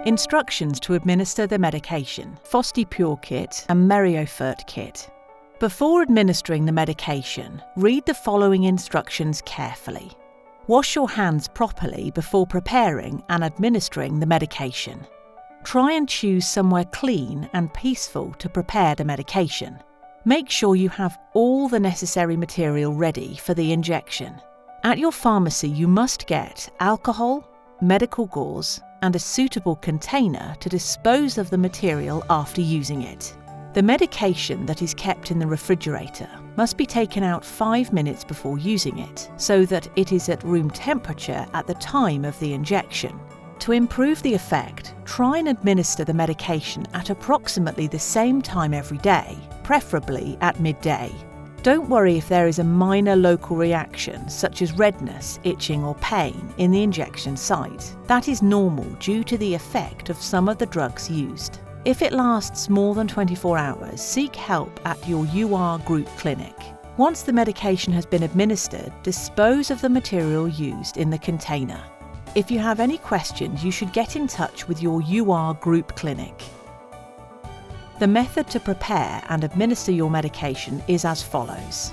Instructions to administer the medication, FOSTIPUR kit and MERIOFERT kit. Before administering the medication, read the following instructions carefully. Wash your hands properly before preparing and administering the medication. Try and choose somewhere clean and peaceful to prepare the medication. Make sure you have all the necessary material ready for the injection. At your pharmacy, you must get alcohol, medical gauze, and a suitable container to dispose of the material after using it. The medication that is kept in the refrigerator must be taken out 5 minutes before using it, so that it is at room temperature at the time of the injection. To improve the effect, try and administer the medication at approximately the same time every day, preferably at midday. Don't worry if there is a minor local reaction, such as redness, itching or pain in the injection site. That is normal due to the effect of some of the drugs used. If it lasts more than 24 hours, seek help at your UR group clinic. Once the medication has been administered, dispose of the material used in the container. If you have any questions, you should get in touch with your UR group clinic. The method to prepare and administer your medication is as follows.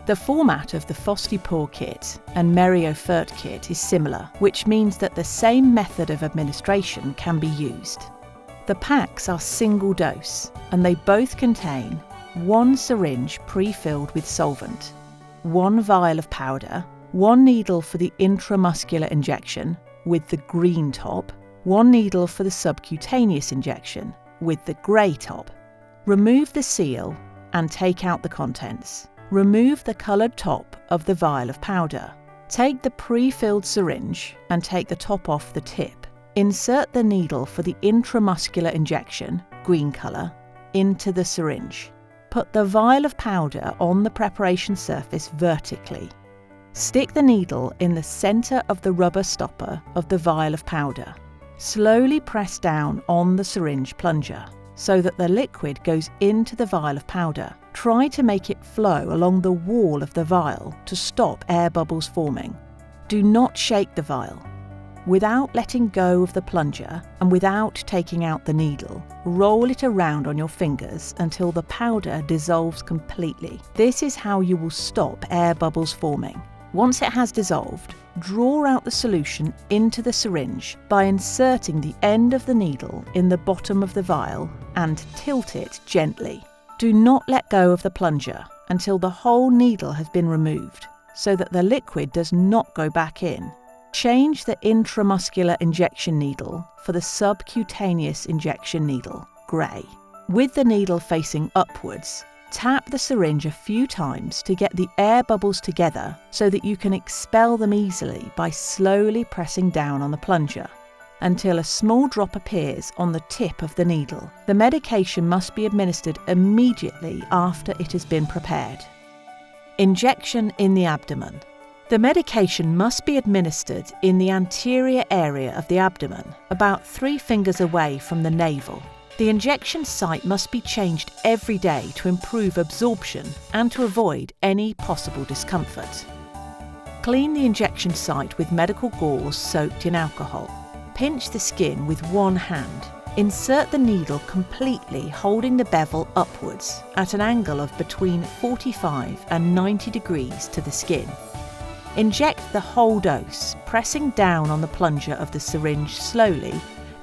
The format of the FOSTIPUR kit and MERIOFERT kit is similar, which means that the same method of administration can be used. The packs are single dose, and they both contain 1 syringe pre-filled with solvent, 1 vial of powder, 1 needle for the intramuscular injection with the green top, 1 needle for the subcutaneous injection with the grey top. Remove the seal and take out the contents. Remove the coloured top of the vial of powder. Take the pre-filled syringe and take the top off the tip. Insert the needle for the intramuscular injection, green colour, into the syringe. Put the vial of powder on the preparation surface vertically. Stick the needle in the centre of the rubber stopper of the vial of powder. Slowly press down on the syringe plunger so that the liquid goes into the vial of powder. Try to make it flow along the wall of the vial to stop air bubbles forming. Do not shake the vial. Without letting go of the plunger and without taking out the needle, roll it around on your fingers until the powder dissolves completely. This is how you will stop air bubbles forming. Once it has dissolved, draw out the solution into the syringe by inserting the end of the needle in the bottom of the vial and tilt it gently. Do not let go of the plunger until the whole needle has been removed, so that the liquid does not go back in. Change the intramuscular injection needle for the subcutaneous injection needle, grey. With the needle facing upwards, tap the syringe a few times to get the air bubbles together so that you can expel them easily by slowly pressing down on the plunger until a small drop appears on the tip of the needle. The medication must be administered immediately after it has been prepared. Injection in the abdomen. The medication must be administered in the anterior area of the abdomen, about 3 fingers away from the navel. The injection site must be changed every day to improve absorption and to avoid any possible discomfort. Clean the injection site with medical gauze soaked in alcohol. Pinch the skin with one hand. Insert the needle completely, holding the bevel upwards at an angle of between 45 and 90 degrees to the skin. Inject the whole dose, pressing down on the plunger of the syringe slowly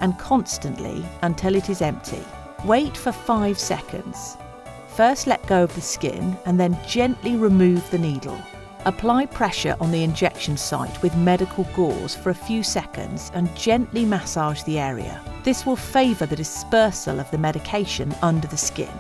and constantly until it is empty. Wait for 5 seconds. First let go of the skin and then gently remove the needle. Apply pressure on the injection site with medical gauze for a few seconds and gently massage the area. This will favour the dispersal of the medication under the skin.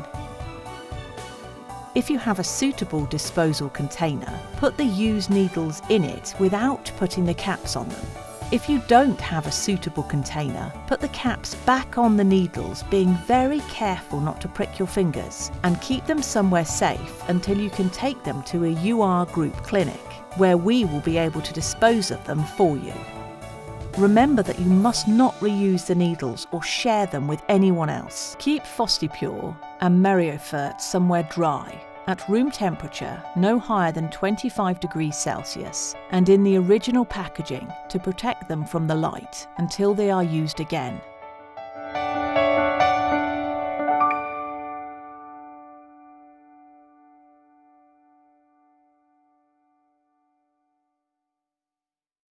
If you have a suitable disposal container, put the used needles in it without putting the caps on them. If you don't have a suitable container, put the caps back on the needles, being very careful not to prick your fingers, and keep them somewhere safe until you can take them to a UR group clinic, where we will be able to dispose of them for you. Remember that you must not reuse the needles or share them with anyone else. Keep FOSTIPUR and MERIOFERT somewhere dry at room temperature no higher than 25 degrees Celsius and in the original packaging to protect them from the light until they are used again.